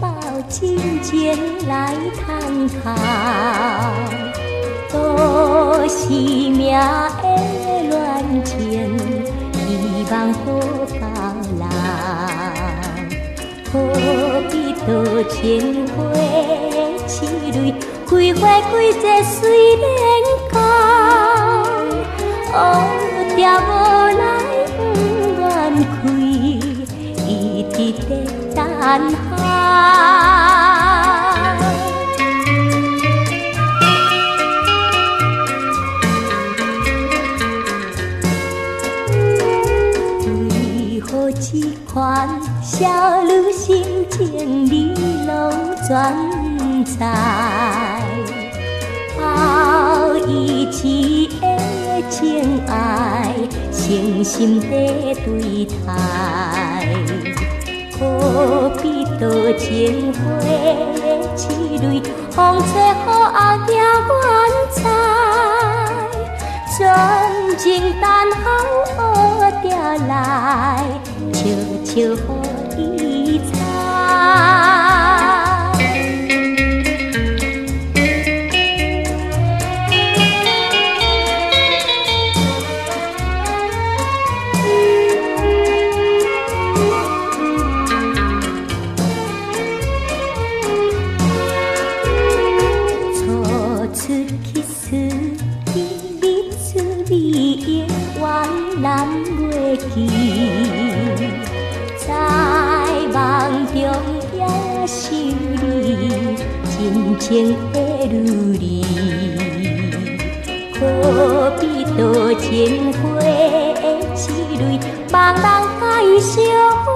抱亲情来探讨，都是命的恋情，希望好到老。何必多情花痴泪，开花几节随莲到。蝴蝶无来不愿开，伊伫在等候。为何这款少女心情你拢全知？抱一起的情爱，诚心地对待。何必多情花痴泪，风吹雨后惊怨猜。纯情等候蝴蝶来，悄悄予伊知。难袂记，在梦中也想你，真情的女儿。何必多情花痴泪，望人甲伊相会